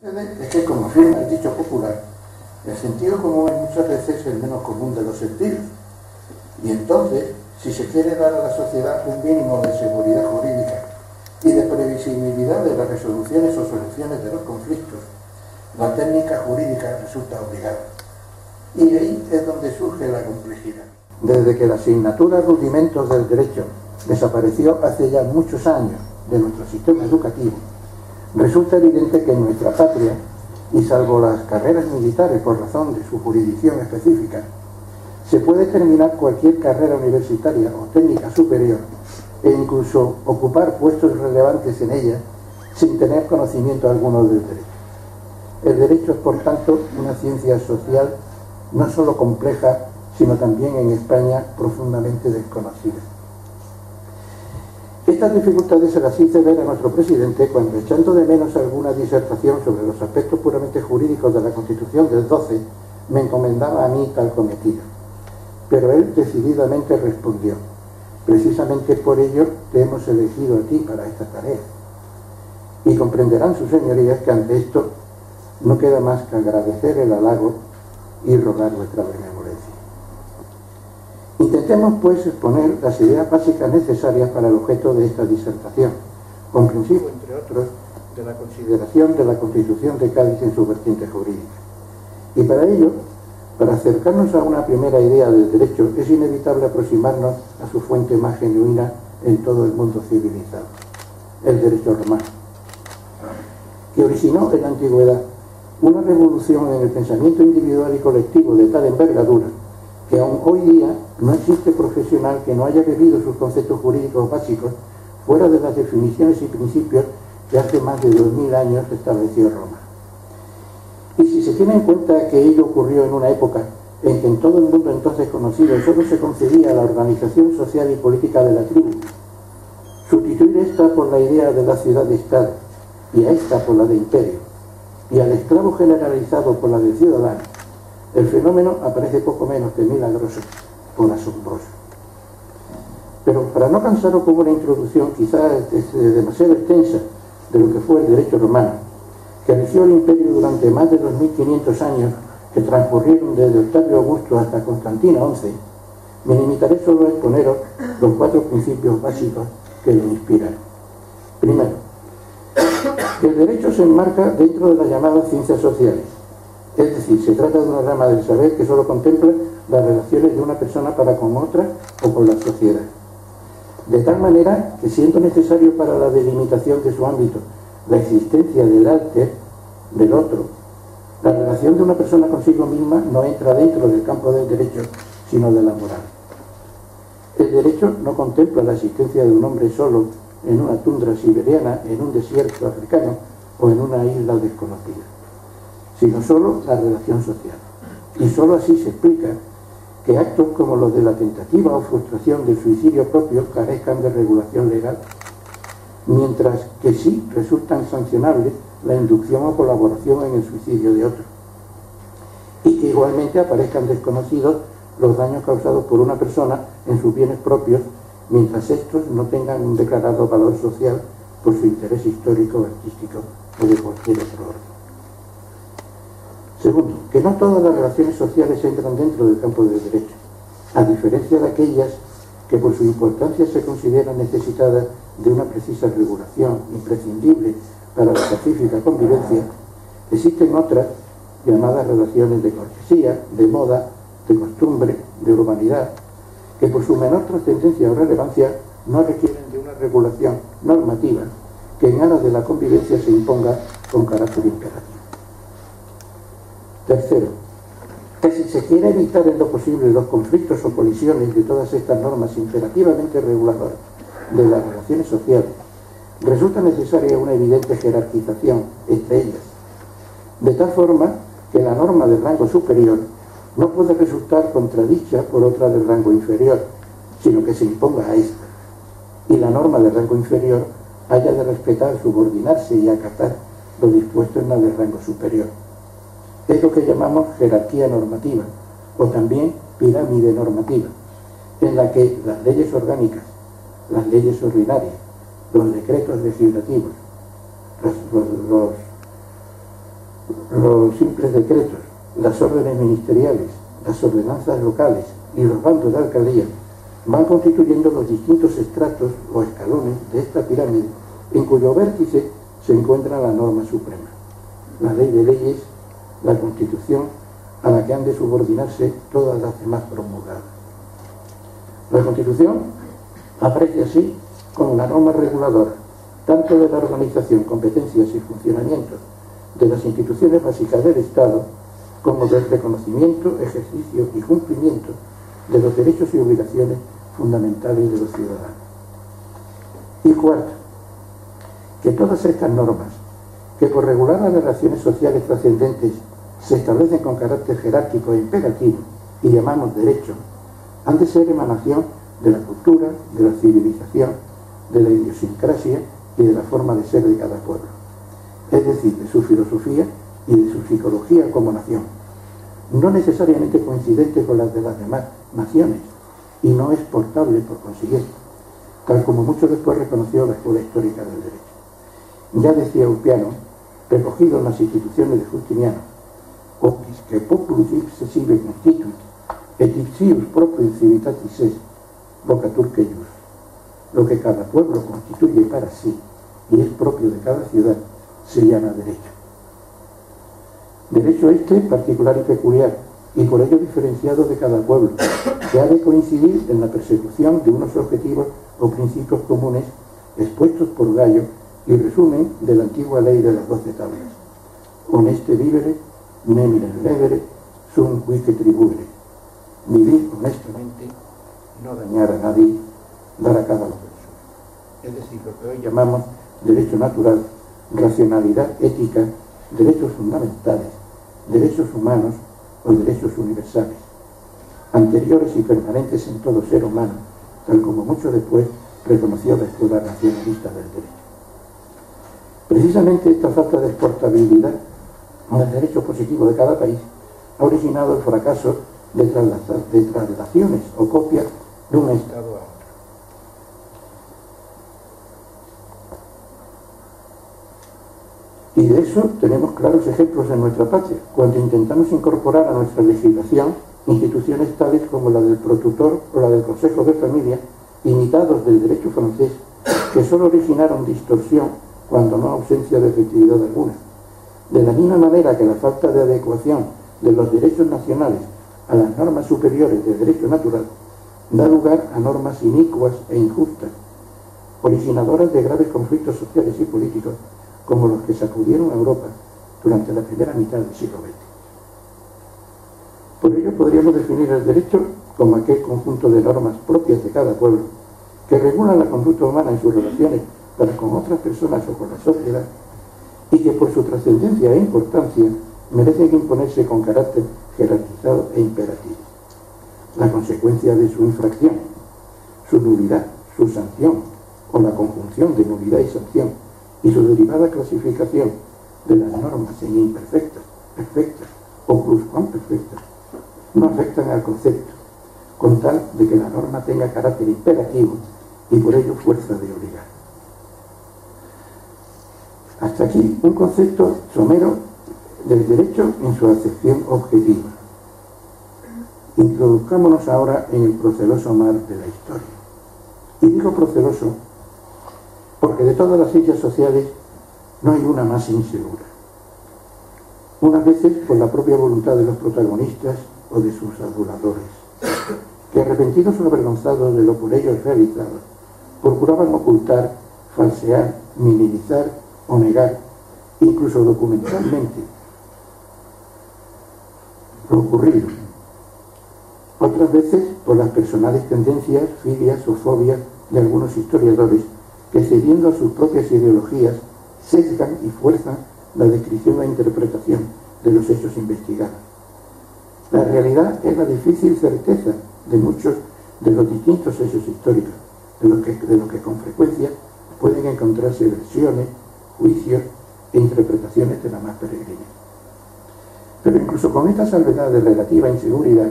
Es que, como afirma el dicho popular, el sentido común es muchas veces el menos común de los sentidos. Y entonces, si se quiere dar a la sociedad un mínimo de seguridad jurídica y de previsibilidad de las resoluciones o soluciones de los conflictos, la técnica jurídica resulta obligada. Y ahí es donde surge la complejidad. Desde que la asignatura Rudimentos del Derecho desapareció hace ya muchos años de nuestro sistema educativo, resulta evidente que en nuestra patria, y salvo las carreras militares por razón de su jurisdicción específica, se puede terminar cualquier carrera universitaria o técnica superior e incluso ocupar puestos relevantes en ella sin tener conocimiento alguno del derecho. El derecho es, por tanto, una ciencia social no solo compleja, sino también en España profundamente desconocida. Estas dificultades se las hice ver a nuestro presidente cuando, echando de menos alguna disertación sobre los aspectos puramente jurídicos de la Constitución del 12, me encomendaba a mí tal cometido. Pero él decididamente respondió: precisamente por ello te hemos elegido a ti para esta tarea. Y comprenderán sus señorías que ante esto no queda más que agradecer el halago y rogar vuestra benevolencia. Intentemos, pues, exponer las ideas básicas necesarias para el objeto de esta disertación, comprensivo, entre otros, de la consideración de la Constitución de Cádiz en su vertiente jurídica. Y para ello, para acercarnos a una primera idea del derecho, es inevitable aproximarnos a su fuente más genuina en todo el mundo civilizado, el derecho romano, que originó en la antigüedad una revolución en el pensamiento individual y colectivo de tal envergadura que aún hoy día no existe profesional que no haya bebido sus conceptos jurídicos básicos fuera de las definiciones y principios que hace más de 2000 años estableció Roma. Y si se tiene en cuenta que ello ocurrió en una época en que en todo el mundo entonces conocido solo se concebía la organización social y política de la tribu, sustituir esta por la idea de la ciudad-estado, y a esta por la de imperio, y al esclavo generalizado por la de ciudadano, el fenómeno aparece poco menos que milagroso por asombroso. Pero para no cansaros con una introducción quizás demasiado extensa de lo que fue el derecho romano, que rigió el imperio durante más de 2500 años que transcurrieron desde Octavio Augusto hasta Constantino XI, me limitaré solo a exponeros los 4 principios básicos que lo inspiraron. Primero, que el derecho se enmarca dentro de las llamadas ciencias sociales. Es decir, se trata de una rama del saber que solo contempla las relaciones de una persona para con otra o con la sociedad. De tal manera que, siendo necesario para la delimitación de su ámbito la existencia del alter, del otro, la relación de una persona consigo misma no entra dentro del campo del derecho, sino de la moral. El derecho no contempla la existencia de un hombre solo en una tundra siberiana, en un desierto africano o en una isla desconocida, sino solo la relación social. Y solo así se explica que actos como los de la tentativa o frustración del suicidio propio carezcan de regulación legal, mientras que sí resultan sancionables la inducción o colaboración en el suicidio de otro, y que igualmente aparezcan desconocidos los daños causados por una persona en sus bienes propios, mientras estos no tengan un declarado valor social por su interés histórico, artístico o de cualquier otro orden. Segundo, que no todas las relaciones sociales entran dentro del campo del derecho, a diferencia de aquellas que por su importancia se consideran necesitadas de una precisa regulación imprescindible para la pacífica convivencia. Existen otras, llamadas relaciones de cortesía, de moda, de costumbre, de urbanidad, que por su menor trascendencia o relevancia no requieren de una regulación normativa que en aras de la convivencia se imponga con carácter imperativo. Tercero, que si se quiere evitar en lo posible los conflictos o colisiones de todas estas normas imperativamente reguladoras de las relaciones sociales, resulta necesaria una evidente jerarquización entre ellas, de tal forma que la norma de rango superior no puede resultar contradicha por otra de rango inferior, sino que se imponga a esta, y la norma de rango inferior haya de respetar, subordinarse y acatar lo dispuesto en la de rango superior. Es lo que llamamos jerarquía normativa, o también pirámide normativa, en la que las leyes orgánicas, las leyes ordinarias, los decretos legislativos, los simples decretos, las órdenes ministeriales, las ordenanzas locales y los bandos de alcaldía van constituyendo los distintos estratos o escalones de esta pirámide, en cuyo vértice se encuentra la norma suprema, la ley de leyes, la Constitución, a la que han de subordinarse todas las demás promulgadas. La Constitución aparece así como la norma reguladora, tanto de la organización, competencias y funcionamiento de las instituciones básicas del Estado, como del reconocimiento, ejercicio y cumplimiento de los derechos y obligaciones fundamentales de los ciudadanos. Y cuarto, que todas estas normas, que por regular las relaciones sociales trascendentes se establecen con carácter jerárquico e imperativo y llamamos derecho, han de ser emanación de la cultura, de la civilización, de la idiosincrasia y de la forma de ser de cada pueblo, es decir, de su filosofía y de su psicología como nación, no necesariamente coincidente con las de las demás naciones y no exportable por consiguiente, tal como mucho después reconoció la Escuela Histórica del Derecho. Ya decía Ulpiano, recogido en las instituciones de Justiniano, «Oquis que populus ipse sive constituit, et ipsius proprius civitatis est, vocatur que ius». Lo que cada pueblo constituye para sí y es propio de cada ciudad se llama derecho. Derecho este particular y peculiar, y por ello diferenciado de cada pueblo, que ha de coincidir en la persecución de unos objetivos o principios comunes expuestos por Gallo y resumen de la antigua ley de las 12 tablas. Honeste vivere, nemine levere, sum vice tribure. Vivir honestamente, no dañar a nadie, dar a cada uno. Es decir, lo que hoy llamamos derecho natural, racionalidad ética, derechos fundamentales, derechos humanos o derechos universales, anteriores y permanentes en todo ser humano, tal como mucho después reconoció la Escuela Nacionalista del Derecho. Precisamente esta falta de exportabilidad del derecho positivo de cada país ha originado el fracaso de traslaciones o copias de un Estado a otro. Y de eso tenemos claros ejemplos en nuestra patria, cuando intentamos incorporar a nuestra legislación instituciones tales como la del protutor o la del Consejo de Familia, imitados del derecho francés, que solo originaron distorsión cuando no ausencia de efectividad alguna. De la misma manera que la falta de adecuación de los derechos nacionales a las normas superiores del derecho natural da lugar a normas inicuas e injustas, originadoras de graves conflictos sociales y políticos, como los que sacudieron a Europa durante la primera mitad del siglo XX. Por ello podríamos definir el derecho como aquel conjunto de normas propias de cada pueblo que regulan la conducta humana en sus relaciones para con otras personas o con la sociedad y que por su trascendencia e importancia merecen imponerse con carácter jerarquizado e imperativo. La consecuencia de su infracción, su nulidad, su sanción o la conjunción de nulidad y sanción y su derivada clasificación de las normas en imperfectas, perfectas o pluscuamperfectas no afectan al concepto, con tal de que la norma tenga carácter imperativo y por ello fuerza de obligar. Hasta aquí un concepto somero del derecho en su acepción objetiva. Introduzcámonos ahora en el proceloso mar de la historia. Y digo proceloso porque de todas las sillas sociales no hay una más insegura. Unas veces por la propia voluntad de los protagonistas o de sus aduladores, que arrepentidos o avergonzados de lo por ellos realizado, procuraban ocultar, falsear, minimizar o negar, incluso documentalmente, lo ocurrido. Otras veces por las personales tendencias, filias o fobias de algunos historiadores que, cediendo a sus propias ideologías, sesgan y fuerzan la descripción e interpretación de los hechos investigados. La realidad es la difícil certeza de muchos de los distintos hechos históricos, de lo que con frecuencia pueden encontrarse versiones, juicios e interpretaciones de la más peregrina. Pero incluso con esta salvedad de relativa inseguridad,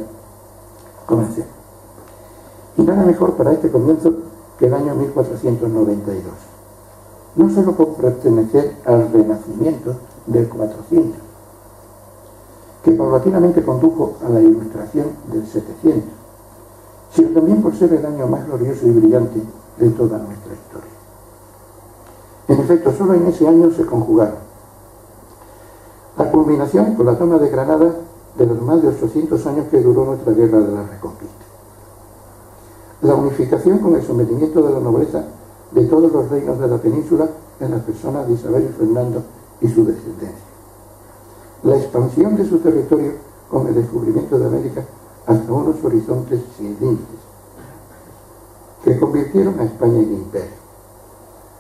comencé. Y nada mejor para este comienzo que el año 1492. No solo por pertenecer al Renacimiento del 400, que paulatinamente condujo a la Ilustración del 700, sino también por ser el año más glorioso y brillante de toda nuestra historia. En efecto, solo en ese año se conjugaron la culminación con la toma de Granada de los más de 800 años que duró nuestra guerra de la Reconquista, la unificación con el sometimiento de la nobleza de todos los reinos de la península en las personas de Isabel y Fernando y su descendencia, la expansión de su territorio con el descubrimiento de América hasta unos horizontes sin límites, que convirtieron a España en imperio,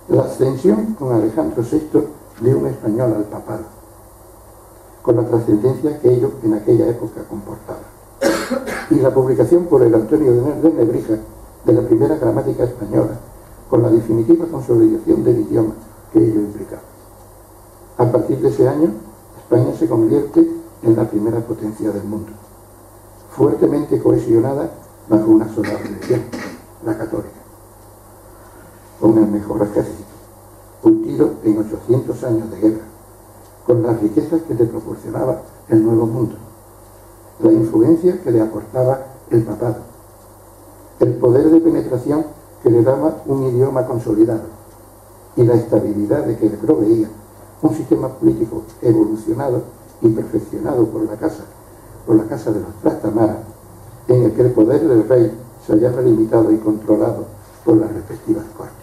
la ascensión con Alejandro VI de un español al papado, con la trascendencia que ello en aquella época comportaba, y la publicación por el Antonio de Nebrija de la primera gramática española, con la definitiva consolidación del idioma que ello implicaba. A partir de ese año, España se convierte en la primera potencia del mundo, fuertemente cohesionada bajo una sola religión, la católica, con el mejor ejército, curtido en 800 años de guerra, con las riquezas que le proporcionaba el Nuevo Mundo, la influencia que le aportaba el papado, el poder de penetración que le daba un idioma consolidado y la estabilidad de que le proveía un sistema político evolucionado y perfeccionado por la casa de los Trastamara, en el que el poder del rey se hallaba limitado y controlado por las respectivas cortes.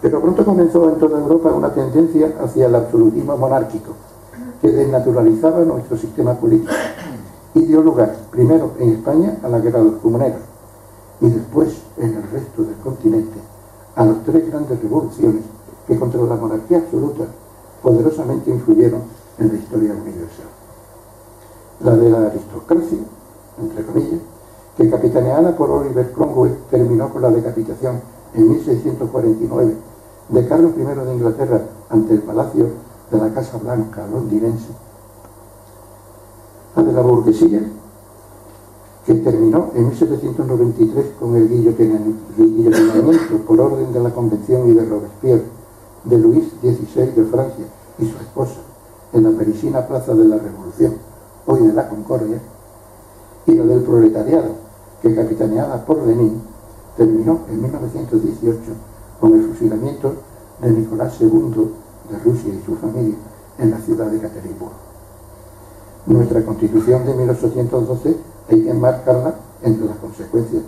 Pero pronto comenzó en toda Europa una tendencia hacia el absolutismo monárquico, que desnaturalizaba nuestro sistema político y dio lugar, primero en España, a la guerra de los comuneros, y después en el resto del continente, a las tres grandes revoluciones que contra la monarquía absoluta poderosamente influyeron en la historia universal. La de la aristocracia, entre comillas, que capitaneada por Oliver Cromwell terminó con la decapitación en 1649 de Carlos I de Inglaterra ante el palacio de la Casa Blanca londinense. La de la burguesía, que terminó en 1793 con el guillotinamiento por orden de la Convención y de Robespierre de Luis XVI de Francia y su esposa en la parisina Plaza de la Revolución, hoy de la Concordia, y la del proletariado, que capitaneada por Lenin terminó en 1918 con el fusilamiento de Nicolás II de Rusia y su familia en la ciudad de Ekaterimburgo. Nuestra Constitución de 1812 hay que enmarcarla entre las consecuencias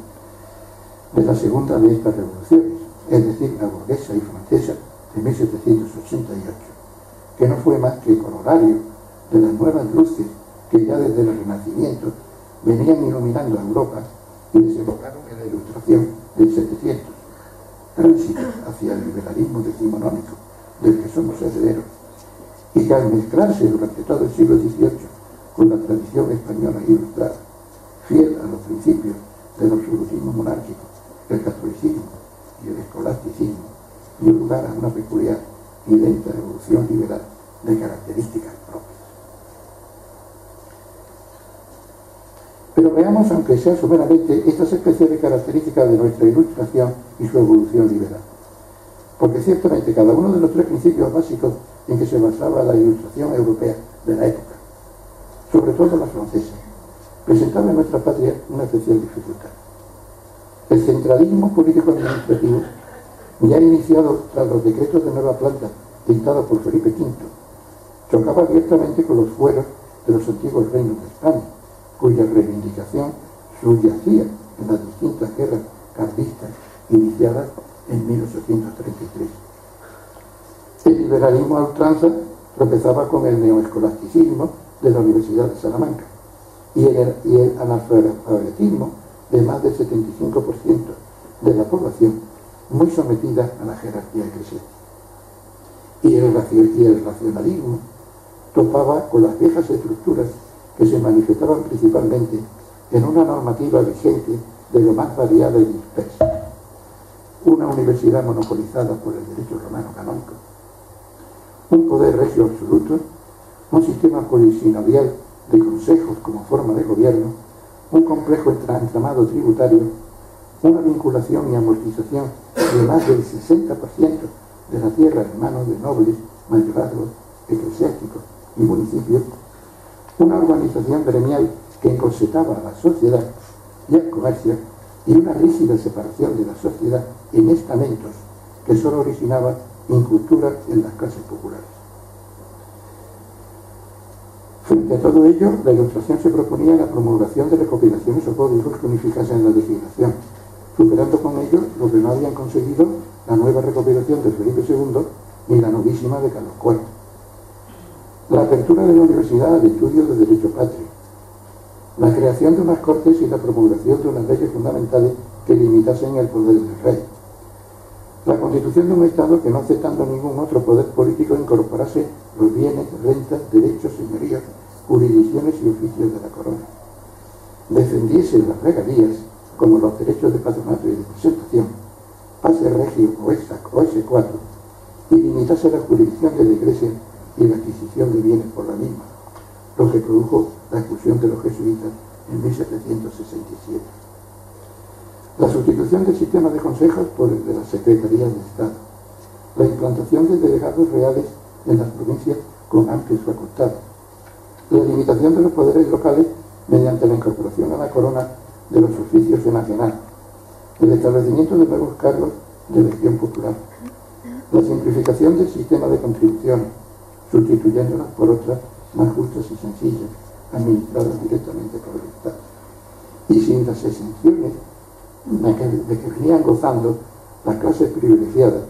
de la segunda de estas revoluciones, es decir, la burguesa y francesa de 1788, que no fue más que el corolario de las nuevas luces que ya desde el Renacimiento venían iluminando a Europa y desembocaron en la Ilustración del 700, tránsito hacia el liberalismo decimonónico del que somos herederos, y que al mezclarse durante todo el siglo XVIII con la tradición española ilustrada, fiel a los principios del absolutismo monárquico, el catolicismo y el escolasticismo, dio lugar a una peculiar y lenta evolución liberal de características propias. Pero veamos, aunque sea someramente, estas especiales características de nuestra Ilustración y su evolución liberal. Porque ciertamente cada uno de los tres principios básicos en que se basaba la Ilustración europea de la época, sobre todo la francesa, presentaba en nuestra patria una especial dificultad. El centralismo político-administrativo, ya iniciado tras los decretos de nueva planta dictados por Felipe V, chocaba abiertamente con los fueros de los antiguos reinos de España, cuya reivindicación subyacía en las distintas guerras carlistas iniciadas en 1833. El liberalismo a ultranza tropezaba con el neoescolasticismo de la Universidad de Salamanca y el analfabetismo de más del 75% de la población, muy sometida a la jerarquía eclesiástica. Y el racionalismo topaba con las viejas estructuras que se manifestaban principalmente en una normativa vigente de lo más variada y dispersa, una universidad monopolizada por el derecho romano canónico, un poder regio absoluto, un sistema polisinodial de consejos como forma de gobierno, un complejo entramado tributario, una vinculación y amortización de más del 60% de la tierra en manos de nobles, mayorazgos, eclesiásticos y municipios una organización gremial que encorsetaba a la sociedad y al comercio, y una rígida separación de la sociedad en estamentos que solo originaba incultura en las clases populares. Frente a todo ello, la Ilustración se proponía la promulgación de recopilaciones o códigos que unificasen la legislación, superando con ello lo que no habían conseguido la nueva recopilación de Felipe II ni la novísima de Carlos IV. La apertura de la Universidad al estudio de Derecho Patrio, la creación de unas cortes y la promulgación de unas leyes fundamentales que limitasen el poder del rey, la constitución de un Estado que, no aceptando ningún otro poder político, incorporase los bienes, rentas, derechos, señorías, jurisdicciones y oficios de la corona, defendiese las regalías como los derechos de patronato y de presentación, pase regio o S4, y limitase la jurisdicción de la Iglesia y la adquisición de bienes por la misma, lo que produjo la expulsión de los jesuitas en 1767. La sustitución del sistema de consejos por el de las secretarías de Estado, la implantación de delegados reales en las provincias con amplias facultades, la limitación de los poderes locales mediante la incorporación a la corona de los oficios enajenados, el establecimiento de nuevos cargos de elección popular, la simplificación del sistema de contribuciones, sustituyéndolas por otras más justas y sencillas, administradas directamente por el Estado, y sin las exenciones de que venían gozando las clases privilegiadas,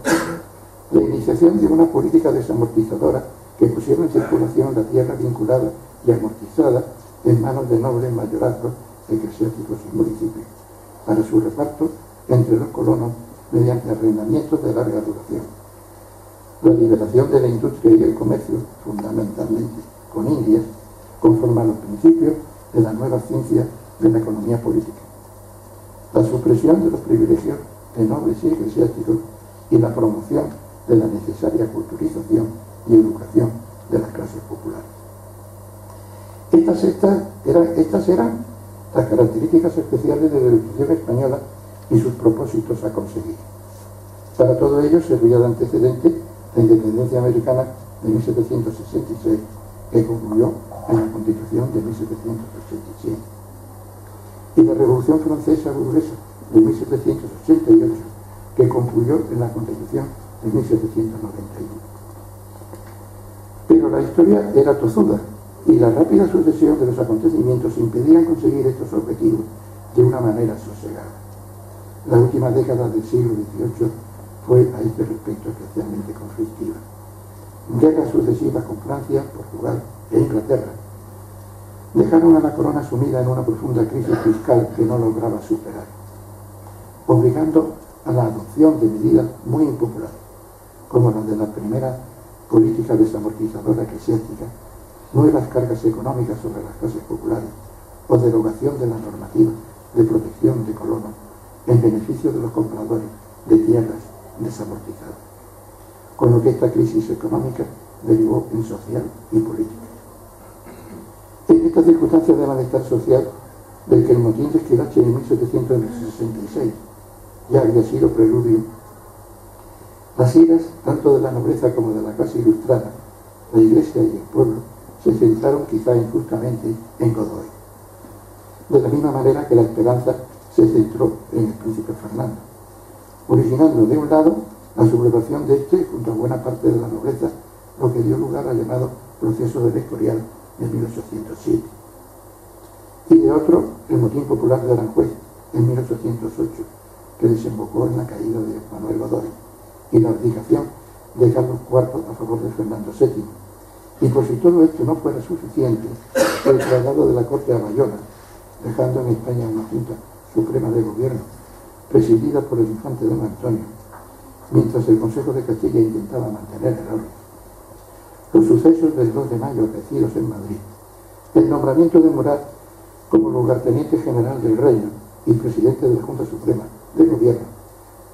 la iniciación de una política desamortizadora que pusiera en circulación la tierra vinculada y amortizada en manos de nobles mayorazgos, eclesiásticos y municipios, para su reparto entre los colonos mediante arrendamientos de larga duración, la liberación de la industria y el comercio, fundamentalmente con Indias, conforme a los principios de la nueva ciencia de la economía política, la supresión de los privilegios de nobles y eclesiásticos y la promoción de la necesaria culturización y educación de las clases populares. Estas eran las características especiales de la Ilustración española y sus propósitos a conseguir. Para todo ello servía de antecedente la independencia americana de 1766, que concluyó en la Constitución de 1787, y la Revolución Francesa burguesa de 1788, que concluyó en la Constitución de 1791. Pero la historia era tozuda, y la rápida sucesión de los acontecimientos impedían conseguir estos objetivos de una manera sosegada. La última década del siglo XVIII fue a este respecto especialmente conflictiva. Guerras sucesivas con Francia, Portugal e Inglaterra dejaron a la corona sumida en una profunda crisis fiscal que no lograba superar, obligando a la adopción de medidas muy impopulares, como la de la primera política desamortizadora eclesiástica, nuevas cargas económicas sobre las clases populares o derogación de la normativa de protección de colonos en beneficio de los compradores de tierras desamortizadas, con lo que esta crisis económica derivó en social y política. En estas circunstancias de malestar social, del que el motín de Esquilache en 1766 ya había sido preludio, las iras, tanto de la nobleza como de la clase ilustrada, la Iglesia y el pueblo, se centraron quizá injustamente en Godoy, de la misma manera que la esperanza se centró en el príncipe Fernando, originando de un lado la sublevación de este junto a buena parte de la nobleza, lo que dio lugar al llamado proceso del Escorial de 1807, y de otro el motín popular de Aranjuez en 1808, que desembocó en la caída de Manuel Godoy y la abdicación de Carlos IV a favor de Fernando VII. Y por si todo esto no fuera suficiente, el traslado de la corte a Bayona, dejando en España una Junta Suprema de Gobierno, presidida por el infante don Antonio, mientras el Consejo de Castilla intentaba mantener el orden. Los sucesos del 2 de mayo acaecidos en Madrid, el nombramiento de Murat como lugarteniente general del Reino y presidente de la Junta Suprema de Gobierno,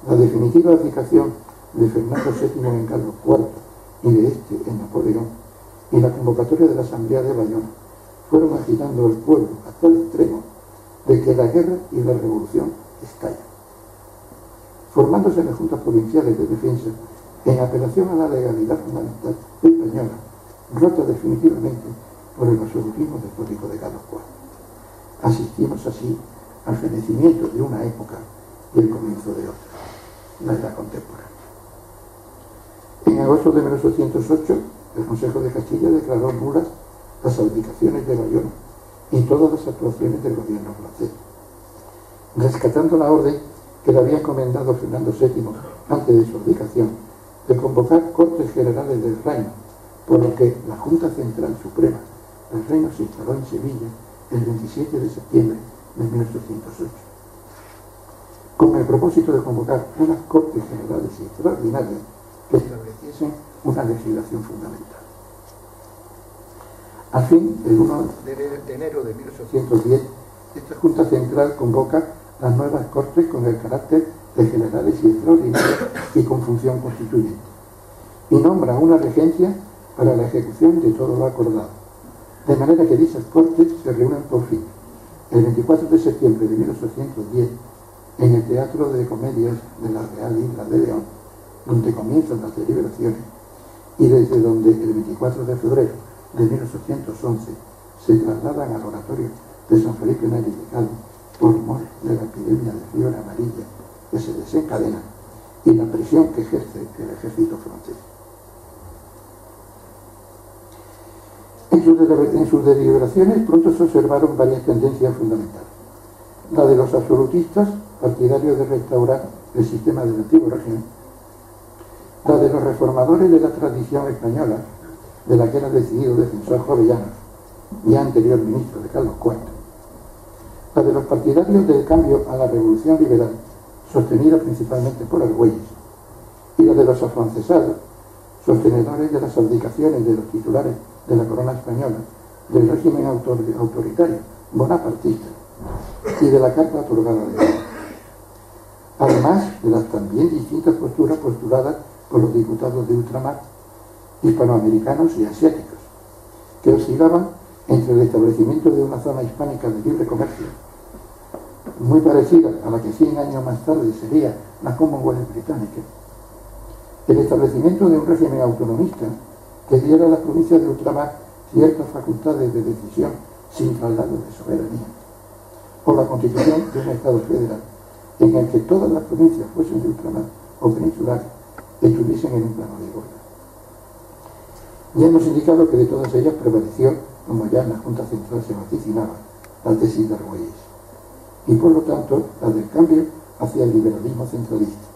la definitiva abdicación de Fernando VII en Carlos IV y de este en Napoleón, y la convocatoria de la Asamblea de Bayona fueron agitando al pueblo hasta el extremo de que la guerra y la revolución estallan, formándose las juntas provinciales de defensa en apelación a la legalidad fundamental española, rota definitivamente por el absolutismo despótico de Carlos IV. Asistimos así al fenecimiento de una época y el comienzo de otra, la edad contemporánea. En agosto de 1808, el Consejo de Castilla declaró nulas las abdicaciones de Bayona y todas las actuaciones del gobierno francés, rescatando la orden que le había encomendado Fernando VII antes de su abdicación de convocar Cortes Generales del Reino, por lo que la Junta Central Suprema del Reino se instaló en Sevilla el 27 de septiembre de 1808, con el propósito de convocar unas Cortes Generales extraordinarias que estableciesen una legislación fundamental. Al fin, el 1 de enero de 1810, esta Junta Central convoca las nuevas Cortes con el carácter de generales y extraordinarias y con función constituyente, y nombra una regencia para la ejecución de todo lo acordado, de manera que dichas Cortes se reúnen por fin el 24 de septiembre de 1810 en el Teatro de Comedias de la Real Isla de León, donde comienzan las deliberaciones, y desde donde el 24 de febrero de 1811 se trasladan al oratorio de San Felipe Neri de Cádiz por mor de la epidemia de fiebre amarilla que se desencadena y la presión que ejerce el ejército francés. En sus deliberaciones pronto se observaron varias tendencias fundamentales. La de los absolutistas, partidarios de restaurar el sistema del antiguo régimen; la de los reformadores de la tradición española, de la que era decidido defensor Jovellanos, ya anterior ministro de Carlos IV; la de los partidarios del cambio a la revolución liberal, sostenida principalmente por Argüelles; y la de los afrancesados, sostenedores de las abdicaciones de los titulares de la corona española, del régimen autoritario, bonapartista, y de la carta otorgada de León. Además de las también distintas posturas postuladas por los diputados de ultramar, hispanoamericanos y asiáticos, que oscilaban entre el establecimiento de una zona hispánica de libre comercio, muy parecida a la que 100 años más tarde sería la Commonwealth británica, el establecimiento de un régimen autonomista que diera a las provincias de ultramar ciertas facultades de decisión sin traslado de soberanía, o la constitución de un Estado federal en el que todas las provincias, fuesen de ultramar o peninsulares, estuviesen en un plano de igualdad. Ya hemos indicado que de todas ellas prevaleció, como ya en la Junta Central se vaticinaba, la tesis de Argüelles, y por lo tanto la del cambio hacia el liberalismo centralista,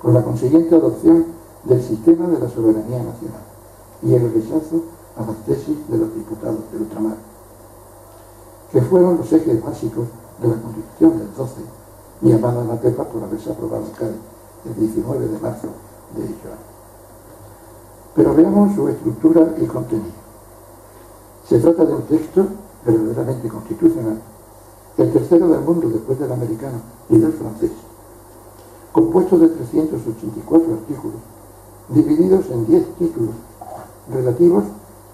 con la consiguiente adopción del sistema de la soberanía nacional y el rechazo a las tesis de los diputados del ultramar, que fueron los ejes básicos de la Constitución del 12, llamada la PEPA por haberse aprobado en Cádiz el 19 de marzo de dicho año. Pero veamos su estructura y contenido. Se trata de un texto verdaderamente constitucional, el tercero del mundo después del americano y del francés, compuesto de 384 artículos, divididos en 10 títulos relativos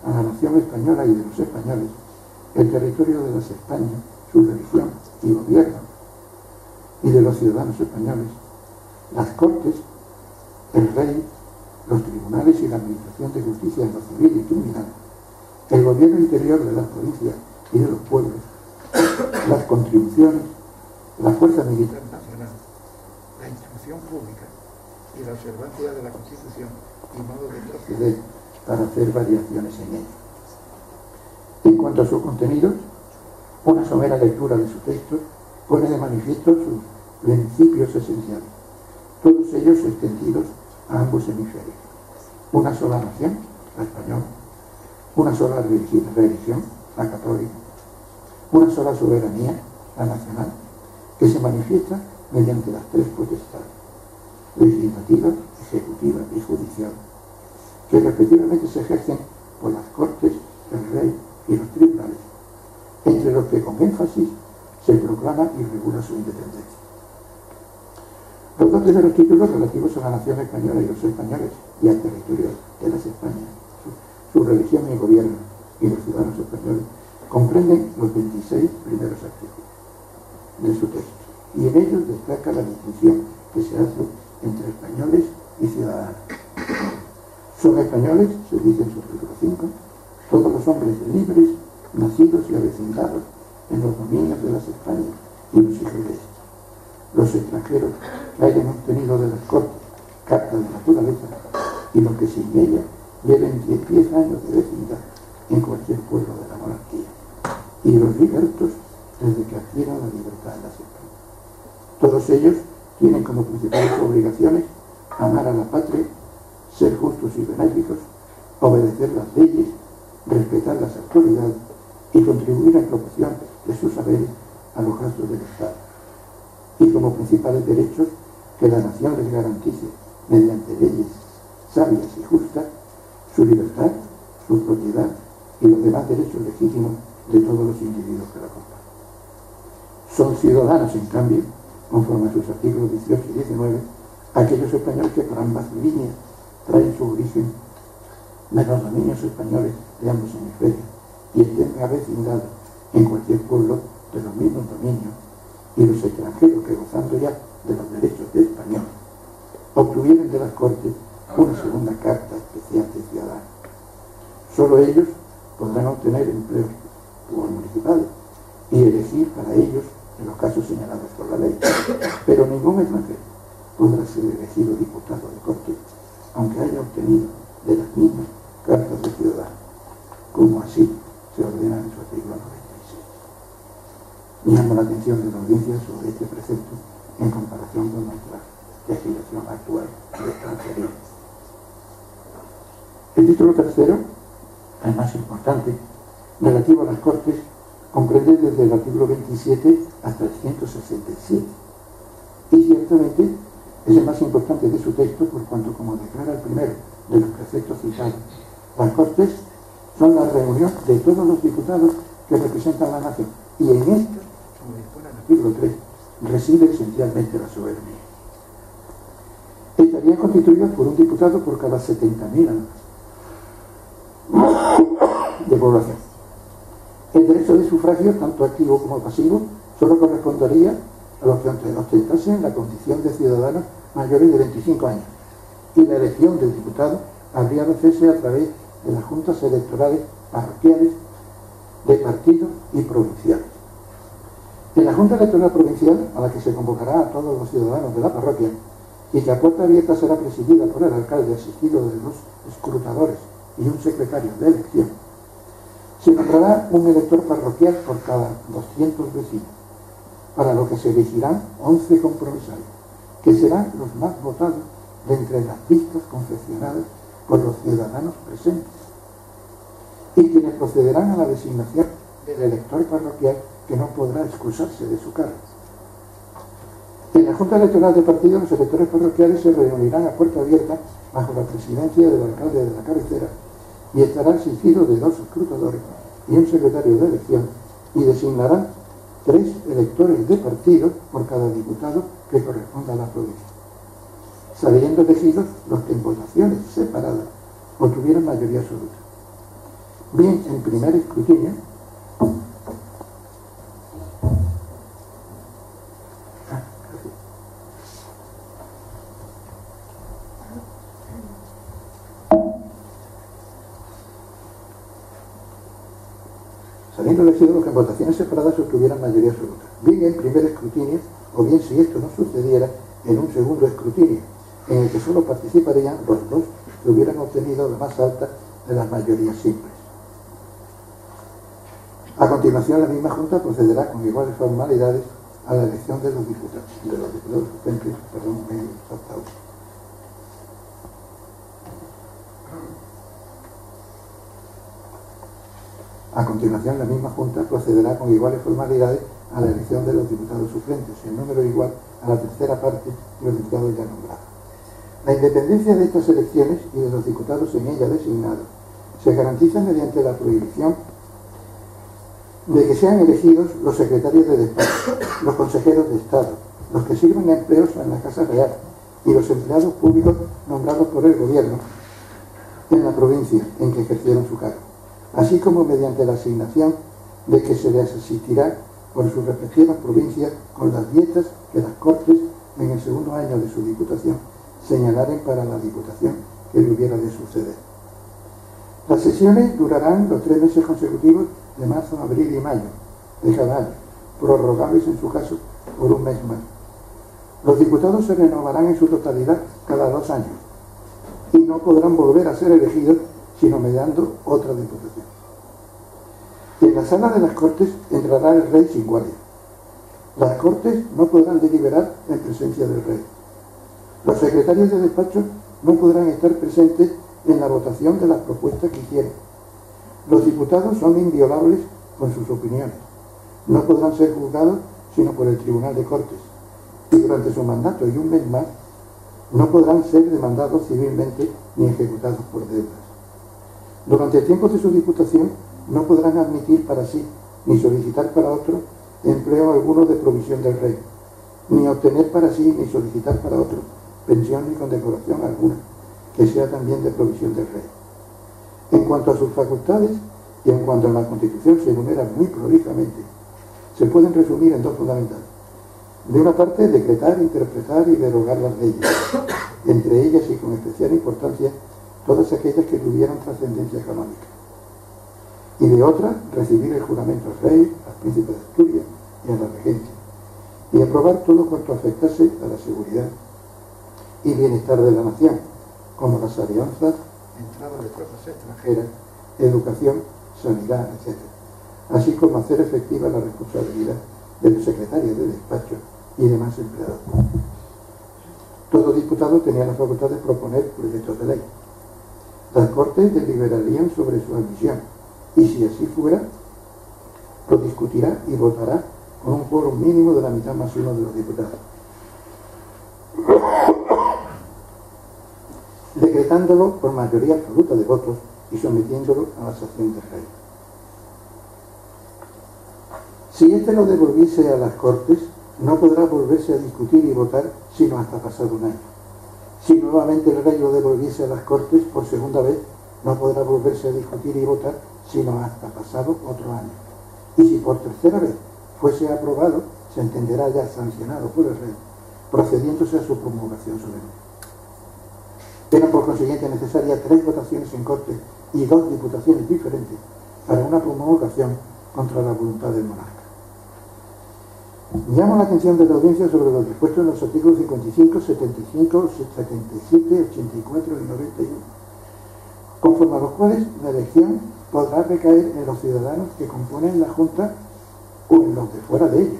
a la nación española y de los españoles, el territorio de las Españas, su religión y gobierno, y de los ciudadanos españoles, las Cortes, el rey, los tribunales y la administración de justicia en lo civil y criminal, el gobierno interior de las provincias y de los pueblos, las contribuciones, la fuerza militar nacional, la instrucción pública y la observancia de la Constitución y modo de proceder para hacer variaciones en ella. En cuanto a sus contenidos, una somera lectura de su texto pone de manifiesto sus principios esenciales, todos ellos extendidos a ambos hemisferios. Una sola nación, la española; una sola religión, la católica; una sola soberanía, la nacional, que se manifiesta mediante las tres potestades, legislativa, ejecutiva y judicial, que respectivamente se ejercen por las Cortes, el rey y los tribunales, entre los que con énfasis se proclama y regula su independencia. Los dos primeros títulos relativos a la nación española y los españoles y al territorio de las Españas, su religión y gobierno y los ciudadanos españoles, comprenden los 26 primeros artículos de su texto, y en ellos destaca la distinción que se hace entre españoles y ciudadanos. Son españoles, se dice en su artículo 5, todos los hombres libres, nacidos y avecindados en los dominios de las Españas y los hijos de estas. Los extranjeros que hayan obtenido de las cortes cartas de naturaleza y los que sin ella lleven 10 años de vecindad en cualquier pueblo de la monarquía, y los libertos desde que adquieran la libertad en las Españas. Todos ellos tienen como principales obligaciones amar a la patria, ser justos y benéficos, obedecer las leyes, respetar las autoridades y contribuir en proporción de sus saberes a los gastos del Estado. Y como principales derechos que la nación les garantice mediante leyes sabias y justas su libertad, su propiedad y los demás derechos legítimos de todos los individuos que la componen. Son ciudadanos, en cambio, conforme a sus artículos 18 y 19, aquellos españoles que por ambas líneas traen su origen de los dominios españoles de ambos hemisferios y estén avecindados en cualquier pueblo de los mismos dominios, y los extranjeros que, gozando ya de los derechos de español, obtuvieron de las Cortes una segunda carta especial de ciudadano. Solo ellos podrán obtener empleos municipales y elegir para ellos en los casos señalados por la ley, pero ningún extranjero podrá ser elegido diputado de Corte, aunque haya obtenido de las mismas cartas de ciudadano, como así se ordena en su artículo 96. Llamo la atención de la audiencia sobre este precepto en comparación con nuestra legislación actual de extranjería. El título tercero, el más importante, relativo a las Cortes, comprende desde el artículo 27 hasta el 167, y ciertamente es el más importante de su texto por cuanto, como declara el primero de los preceptos citados, las Cortes son la reunión de todos los diputados que representan a la nación, y en esta, como dispone el artículo 3, reside esencialmente la soberanía. Estarían constituidas por un diputado por cada 70.000 años de población. El derecho de sufragio, tanto activo como pasivo, solo correspondería a los que ostentasen la condición de ciudadanos mayores de 25 años, y la elección del diputado habría de hacerse a través de las juntas electorales parroquiales, de partidos y provinciales. En la Junta Electoral Provincial, a la que se convocará a todos los ciudadanos de la parroquia, y que a puerta abierta será presidida por el alcalde asistido de los escrutadores y un secretario de elección, se nombrará un elector parroquial por cada 200 vecinos, para lo que se elegirán 11 compromisarios, que serán los más votados de entre las listas confeccionadas por los ciudadanos presentes, y quienes procederán a la designación del elector parroquial, que no podrá excusarse de su cargo. En la Junta Electoral de Partido, los electores parroquiales se reunirán a puerta abierta bajo la presidencia del alcalde de la cabecera, y estará asistido de 2 escrutadores y un secretario de elección, y designarán 3 electores de partido por cada diputado que corresponda a la provincia, saliendo elegidos los que en votaciones separadas obtuvieron mayoría absoluta. Bien, en primer escrutinio, saliendo elegidos los que en votaciones separadas obtuvieran mayoría absoluta. Bien en primer escrutinio, o bien, si esto no sucediera, en un segundo escrutinio, en el que solo participarían los 2 que hubieran obtenido la más alta de las mayorías simples. A continuación, la misma Junta procederá con iguales formalidades a la elección de los diputados suplentes. A continuación, la misma Junta procederá con iguales formalidades a la elección de los diputados suplentes, en número igual a la tercera parte de los diputados ya nombrados. La independencia de estas elecciones y de los diputados en ella designados se garantiza mediante la prohibición de que sean elegidos los secretarios de despacho, los consejeros de Estado, los que sirven empleos en la Casa Real y los empleados públicos nombrados por el gobierno en la provincia en que ejercieron su cargo, así como mediante la asignación de que se les asistirá por sus respectivas provincias con las dietas que las Cortes en el segundo año de su diputación señalaren para la diputación que le hubiera de suceder. Las sesiones durarán los 3 meses consecutivos de marzo, abril y mayo de cada año, prorrogables en su caso por 1 mes más. Los diputados se renovarán en su totalidad cada 2 años y no podrán volver a ser elegidos sino mediante otra diputación. En la sala de las Cortes entrará el rey sin guardia. Las Cortes no podrán deliberar en presencia del rey. Los secretarios de despacho no podrán estar presentes en la votación de las propuestas que hicieron. Los diputados son inviolables con sus opiniones. No podrán ser juzgados sino por el Tribunal de Cortes. Y durante su mandato y 1 mes más, no podrán ser demandados civilmente ni ejecutados por deudas. Durante el tiempo de su diputación, no podrán admitir para sí ni solicitar para otro empleo alguno de provisión del rey, ni obtener para sí ni solicitar para otro pensión ni condecoración alguna, que sea también de provisión del rey. En cuanto a sus facultades, y en cuanto a la Constitución se enumera muy prolijamente, se pueden resumir en 2 fundamentales. De una parte, decretar, interpretar y derogar las leyes, entre ellas y con especial importancia, todas aquellas que tuvieran trascendencia canónica. Y de otra, recibir el juramento al rey, al príncipe de Asturias y a la regencia, y aprobar todo cuanto afectase a la seguridad y bienestar de la nación, como las alianzas, entrada de tropas extranjeras, educación, sanidad, etc., así como hacer efectiva la responsabilidad de los secretarios de despacho y demás empleados. Todo diputado tenía la facultad de proponer proyectos de ley. Las Cortes deliberarían sobre su admisión y, si así fuera, lo discutirá y votará con un quórum mínimo de la mitad más 1 de los diputados, decretándolo por mayoría absoluta de votos y sometiéndolo a la sanción del rey. Si éste lo devolviese a las Cortes, no podrá volverse a discutir y votar sino hasta pasado 1 año. Si nuevamente el rey lo devolviese a las Cortes por segunda vez, no podrá volverse a discutir y votar sino hasta pasado otro año. Y si por tercera vez fuese aprobado, se entenderá ya sancionado por el rey, procediéndose a su promulgación solemne. Eran por consiguiente necesarias 3 votaciones en Cortes y 2 diputaciones diferentes para una promulgación contra la voluntad del monarca. Llamo la atención de la audiencia sobre los dispuestos en los artículos 55, 75, 77, 84 y 91, conforme a los cuales la elección podrá recaer en los ciudadanos que componen la Junta o en los de fuera de ella,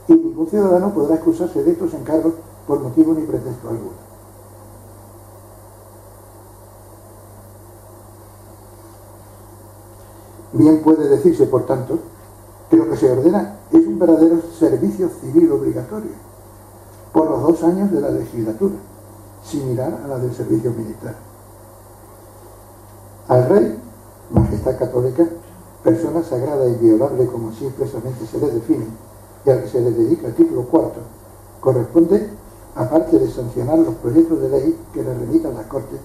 y ningún ciudadano podrá excusarse de estos encargos por motivo ni pretexto alguno. Bien puede decirse, por tanto, que lo que se ordena es un verdadero servicio civil obligatorio por los 2 años de la legislatura, sin mirar a la del servicio militar. Al rey, majestad católica, persona sagrada e inviolable como así expresamente se le define, y al que se le dedica el título 4, corresponde, aparte de sancionar los proyectos de ley que le remitan las Cortes,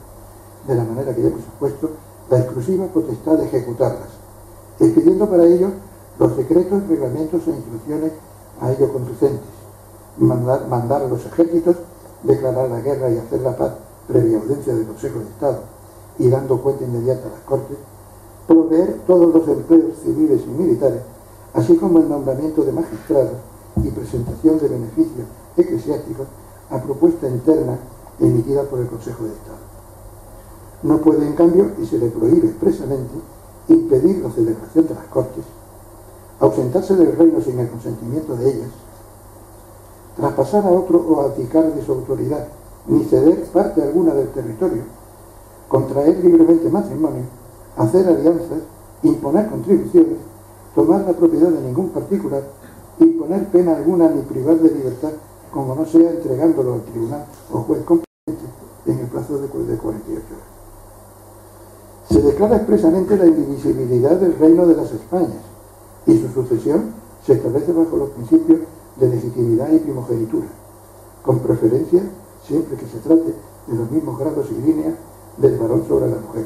de la manera que ya hemos expuesto, la exclusiva potestad de ejecutarlas, expidiendo para ello los decretos, reglamentos e instrucciones a ello conducentes, mandar a los ejércitos, declarar la guerra y hacer la paz previa audiencia del Consejo de Estado y dando cuenta inmediata a las Cortes, proveer todos los empleos civiles y militares, así como el nombramiento de magistrados y presentación de beneficios eclesiásticos a propuesta interna emitida por el Consejo de Estado. No puede, en cambio, y se le prohíbe expresamente, impedir la celebración de las Cortes, ausentarse del reino sin el consentimiento de ellas, traspasar a otro o abdicar de su autoridad, ni ceder parte alguna del territorio, contraer libremente matrimonio, hacer alianzas, imponer contribuciones, tomar la propiedad de ningún particular, imponer pena alguna ni privar de libertad, como no sea entregándolo al tribunal o juez competente en el plazo de 48 horas. Se declara expresamente la indivisibilidad del reino de las Españas y su sucesión se establece bajo los principios de legitimidad y primogenitura, con preferencia siempre que se trate de los mismos grados y líneas del varón sobre la mujer.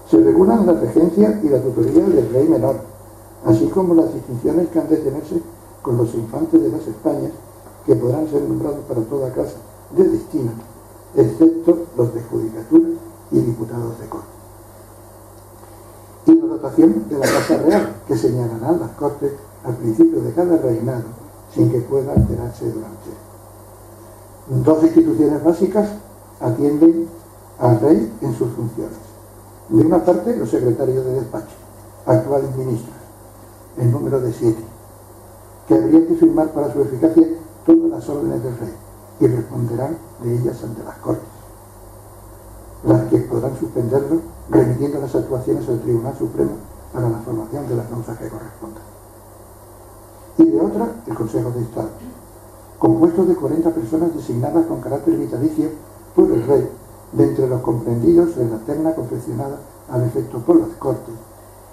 Se regulan la regencia y la tutoría del rey menor, así como las distinciones que han de tenerse con los infantes de las Españas, que podrán ser nombrados para toda clase de destino, excepto los de judicatura y diputados de corte. dotación de la Casa Real, que señalarán las Cortes al principio de cada reinado, sin que pueda alterarse durante. Dos instituciones básicas atienden al rey en sus funciones. De una parte, los secretarios de despacho, actuales ministros, en número de 7, que habrían que firmar para su eficacia todas las órdenes del rey y responderán de ellas ante las Cortes, las que podrán suspenderlo remitiendo las actuaciones al Tribunal Supremo para la formación de las causas que correspondan. Y de otra, el Consejo de Estado, compuesto de 40 personas designadas con carácter vitalicio por el rey, de entre los comprendidos en la terna confeccionada al efecto por las Cortes,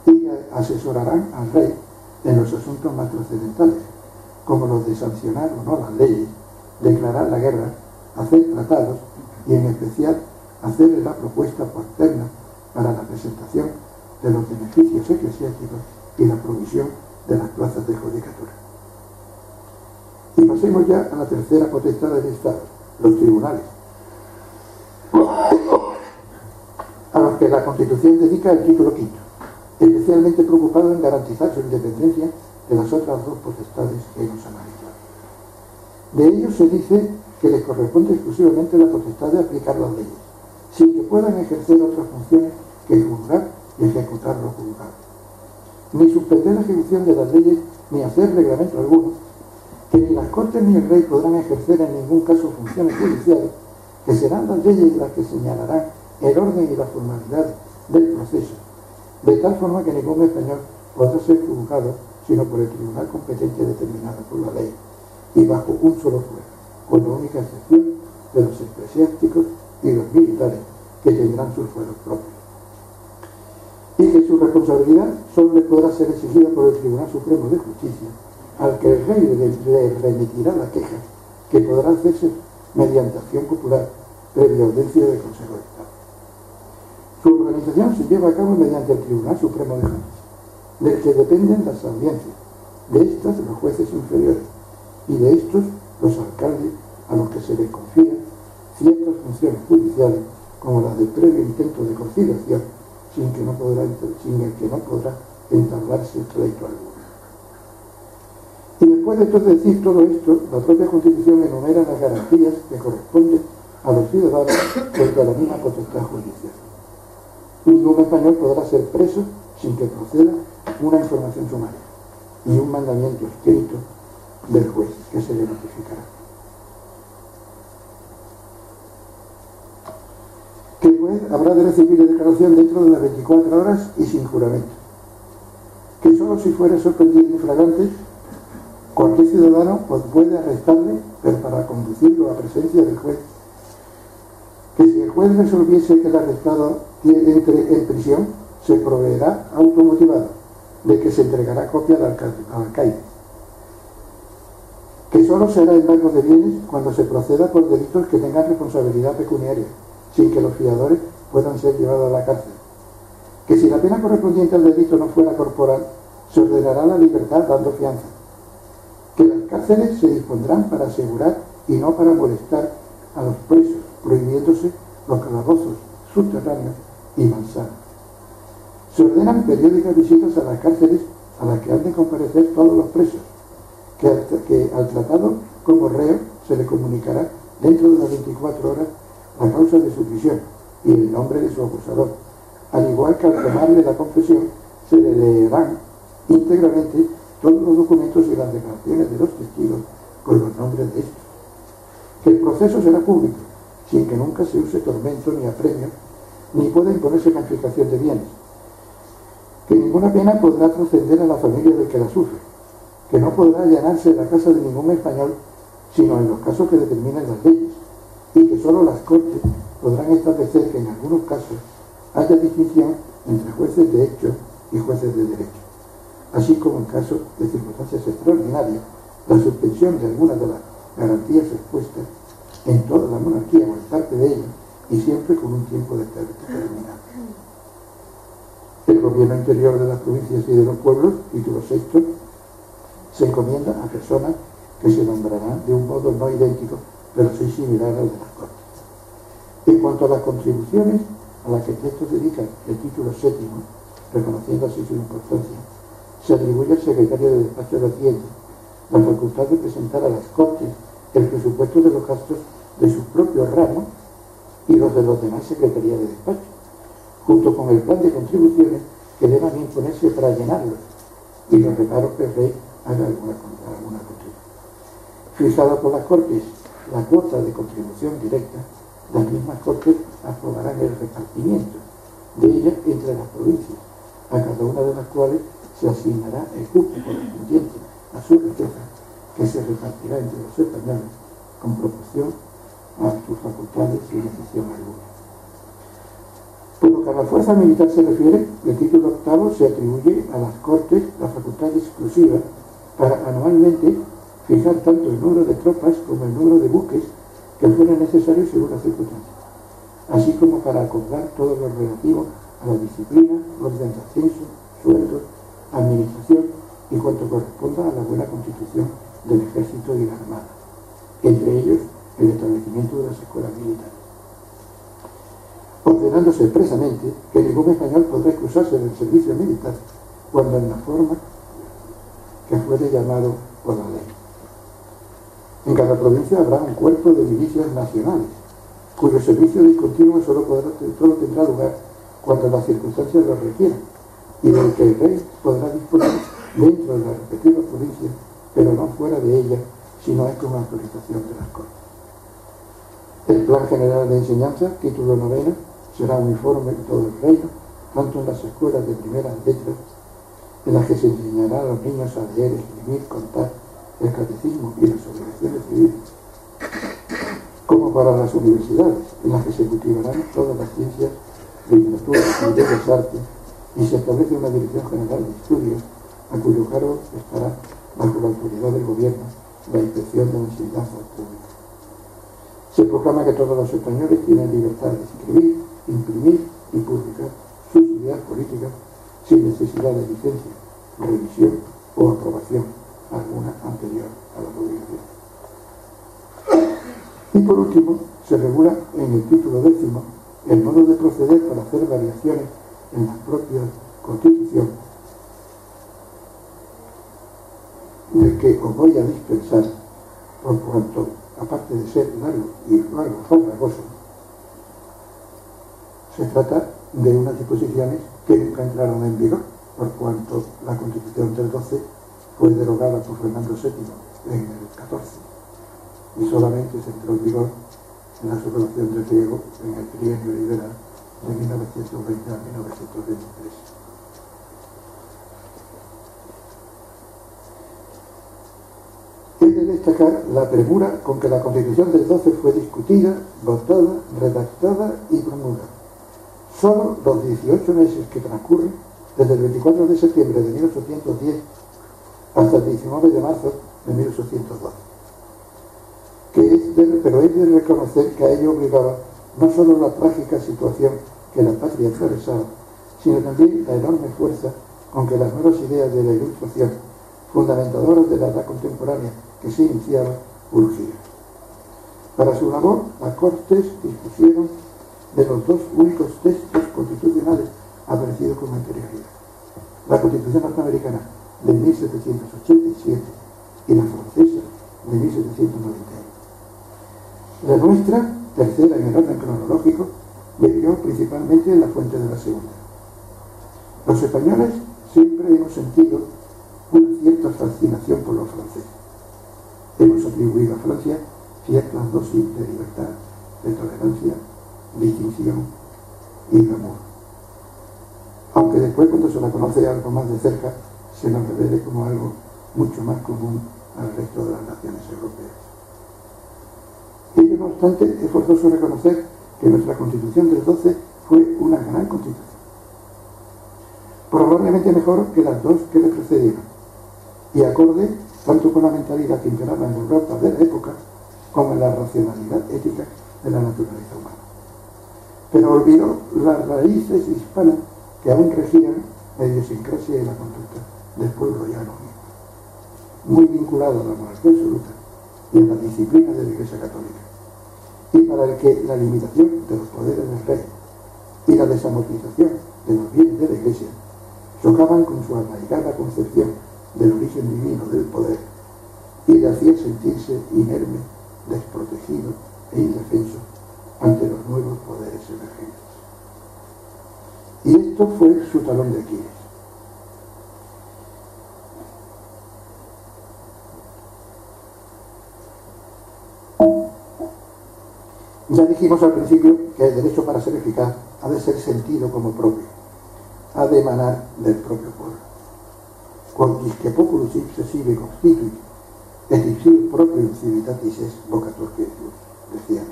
y que asesorarán al rey en los asuntos más trascendentales, como los de sancionar o no las leyes, declarar la guerra, hacer tratados y en especial hacerle la propuesta por terna para la presentación de los beneficios eclesiásticos y la provisión de las plazas de judicatura. Y pasemos ya a la tercera potestad del Estado, los tribunales, a los que la Constitución dedica el título V, especialmente preocupado en garantizar su independencia de las otras dos potestades que hemos analizado. De ellos se dice que les corresponde exclusivamente la potestad de aplicar las leyes, sin que puedan ejercer otras funciones que juzgar y ejecutar lo juzgado, ni suspender la ejecución de las leyes, ni hacer reglamento alguno, que ni las Cortes ni el Rey podrán ejercer en ningún caso funciones judiciales, que serán las leyes las que señalarán el orden y las formalidades del proceso, de tal forma que ningún español podrá ser juzgado sino por el tribunal competente determinado por la ley y bajo un solo juez, con la única excepción de los eclesiásticos y los militares, que tendrán sus fueros propios, y que su responsabilidad solo le podrá ser exigida por el Tribunal Supremo de Justicia, al que el rey le remitirá la queja, que podrá hacerse mediante acción popular previa audiencia del Consejo de Estado. Su organización se lleva a cabo mediante el Tribunal Supremo de Justicia, del que dependen las audiencias, de estas los jueces inferiores y de estos los alcaldes, a los que se les confían ciertas funciones judiciales como las del previo intento de conciliación, sin el que no podrá entablarse pleito alguno. Y después de decir todo esto, la propia Constitución enumera las garantías que corresponden a los ciudadanos frente a la misma potestad judicial. Ningún español podrá ser preso sin que proceda una información sumaria y un mandamiento escrito del juez que se le notificará. Que el juez habrá de recibir la declaración dentro de las 24 horas y sin juramento. Que solo si fuera sorprendido infragante, cualquier ciudadano puede arrestarle, pero para conducirlo a presencia del juez. Que si el juez resolviese que el arrestado entre en prisión, se proveerá automotivado, de que se entregará copia al alcaide. Que solo será embargo de bienes cuando se proceda por delitos que tengan responsabilidad pecuniaria, sin que los fiadores puedan ser llevados a la cárcel. Que si la pena correspondiente al delito no fuera corporal, se ordenará la libertad dando fianza. Que las cárceles se dispondrán para asegurar y no para molestar a los presos, prohibiéndose los calabozos subterráneos y manzanas. Se ordenan periódicas visitas a las cárceles a las que han de comparecer todos los presos, que al tratado como reo se le comunicará dentro de las 24 horas la causa de su prisión y el nombre de su acusador, al igual que al tomarle la confesión se le leerán íntegramente todos los documentos y las declaraciones de los testigos con los nombres de estos. Que el proceso será público, sin que nunca se use tormento ni apremio, ni pueda imponerse confiscación de bienes. Que ninguna pena podrá trascender a la familia del que la sufre, que no podrá allanarse la casa de ningún español, sino en los casos que determinen las leyes, y que solo las Cortes podrán establecer que en algunos casos haya distinción entre jueces de hecho y jueces de derecho, así como en caso de circunstancias extraordinarias, la suspensión de algunas de las garantías expuestas en toda la monarquía o en parte de ella, y siempre con un tiempo determinado. El gobierno interior de las provincias y de los pueblos, título sexto, se encomienda a personas que se nombrarán de un modo no idéntico, pero sí similar al de las Cortes. En cuanto a las contribuciones a las que el texto dedica el título séptimo, reconociendo así su importancia, se atribuye al secretario de Despacho de Hacienda la facultad de presentar a las Cortes el presupuesto de los gastos de su propio ramo y los de los demás secretarías de despacho, junto con el plan de contribuciones que deban imponerse para llenarlos y los reparos que el rey haga alguna contribución. Fijada por las Cortes la cuota de contribución directa, las mismas Cortes aprobarán el repartimiento de ella entre las provincias, a cada una de las cuales se asignará el cupo correspondiente a su riqueza, que se repartirá entre los españoles con proporción a sus facultades sin excepción alguna. Por lo que a la fuerza militar se refiere, el título octavo se atribuye a las Cortes la facultad exclusiva para anualmente fijar tanto el número de tropas como el número de buques que fueran necesarios según las circunstancias, así como para acordar todo lo relativo a la disciplina, orden de ascenso, sueldos, administración y cuanto corresponda a la buena constitución del ejército y la armada, entre ellos el establecimiento de las escuelas militares, ordenándose expresamente que ningún español podrá excusarse del servicio militar cuando en la forma que fuere llamado por la ley. En cada provincia habrá un cuerpo de milicias nacionales, cuyo servicio discontinuo solo tendrá lugar cuando las circunstancias lo requieran, y del que el rey podrá disponer dentro de las respectivas provincias, pero no fuera de ellas, si no es con autorización de las Cortes. El Plan General de Enseñanza, título 9, será uniforme en todo el reino, tanto en las escuelas de primeras letras, en las que se enseñará a los niños a leer, escribir, contar, el catecismo y las obligaciones civiles, como para las universidades, en las que se cultivarán todas las ciencias, literatura y bellas artes, y se establece una Dirección General de Estudios, a cuyo cargo estará, bajo la autoridad del gobierno, la inspección de la enseñanza pública. Se proclama que todos los españoles tienen libertad de escribir, imprimir y publicar sus ideas políticas sin necesidad de licencia, revisión o aprobación alguna anterior a la publicación. Y por último, se regula en el título 10 el modo de proceder para hacer variaciones en la propia Constitución, del que os voy a dispensar, por cuanto, aparte de ser largo y farragoso, se trata de unas disposiciones que nunca entraron en vigor, por cuanto la Constitución del 12 fue derogada por Fernando VII en el 14 y solamente se entró en vigor en la sublevación del Riego en el trienio liberal de 1920 a 1923. He de destacar la premura con que la Constitución del 12 fue discutida, votada, redactada y promulgada. Solo los 18 meses que transcurren desde el 24 de septiembre de 1810 hasta el 19 de marzo de 1812. Pero es de reconocer que a ello obligaba no solo la trágica situación que la patria atravesaba, sino también la enorme fuerza con que las nuevas ideas de la Ilustración, fundamentadoras de la edad contemporánea que se iniciaba, urgían. Para su labor, las Cortes dispusieron de los dos únicos textos constitucionales aparecidos con anterioridad: la Constitución norteamericana de 1787 y la francesa de 1791. La nuestra, tercera en el orden cronológico, bebió principalmente en la fuente de la segunda. Los españoles siempre hemos sentido una cierta fascinación por los franceses. Hemos atribuido a Francia ciertas dosis de libertad, de tolerancia, distinción y glamour. Aunque después, cuando se la conoce algo más de cerca, se nos revele como algo mucho más común al resto de las naciones europeas. Ello, no obstante, es forzoso reconocer que nuestra Constitución del 12 fue una gran Constitución, probablemente mejor que las dos que le precedieron, y acorde tanto con la mentalidad que imperaba en Europa de la época como en la racionalidad ética de la naturaleza humana. Pero olvidó las raíces hispanas que aún regían la idiosincrasia y la conducta del pueblo llano mismo, muy vinculado a la monarquía absoluta y a la disciplina de la Iglesia Católica, y para el que la limitación de los poderes del rey y la desamortización de los bienes de la Iglesia chocaban con su arraigada concepción del origen divino del poder y le hacía sentirse inerme, desprotegido e indefenso ante los nuevos poderes emergentes. Y esto fue su talón de Aquiles. Ya dijimos al principio que el derecho, para ser eficaz, ha de ser sentido como propio, ha de emanar del propio pueblo. Quodquisque populus ipse sive constituit, et ipsius proprium civitatis es vocator Quietus, decían.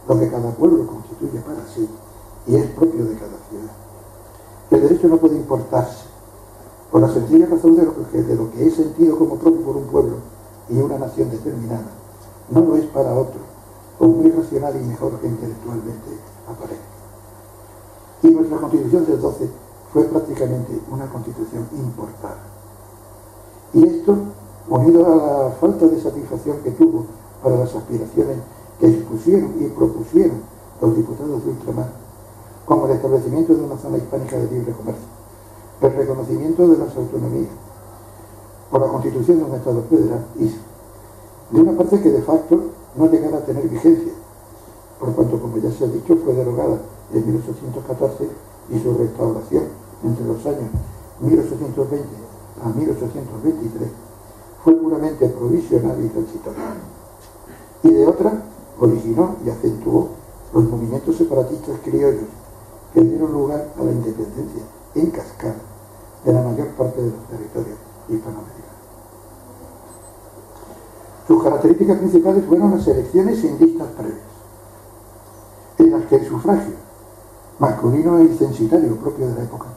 Lo que cada pueblo constituye para sí y es propio de cada ciudad. El derecho no puede importarse, por la sencilla razón de lo que es sentido como propio por un pueblo y una nación determinada, no lo es para otro, o muy racional y mejor que intelectualmente aparezca. Y nuestra Constitución del 12 fue prácticamente una Constitución importada. Y esto, unido a la falta de satisfacción que tuvo para las aspiraciones que expusieron y propusieron los diputados de ultramar, como el establecimiento de una zona hispánica de libre comercio, el reconocimiento de las autonomías, por la constitución de un Estado federal, hizo, de una parte que de facto no llegara a tener vigencia, por cuanto, como ya se ha dicho, fue derogada en 1814 y su restauración entre los años 1820 a 1823 fue puramente provisional y transitoria. Y de otra, originó y acentuó los movimientos separatistas criollos que dieron lugar a la independencia en cascada de la mayor parte de los territorios hispanoamericanos. Sus características principales fueron las elecciones sin listas previas, en las que el sufragio masculino e censitario propio de la época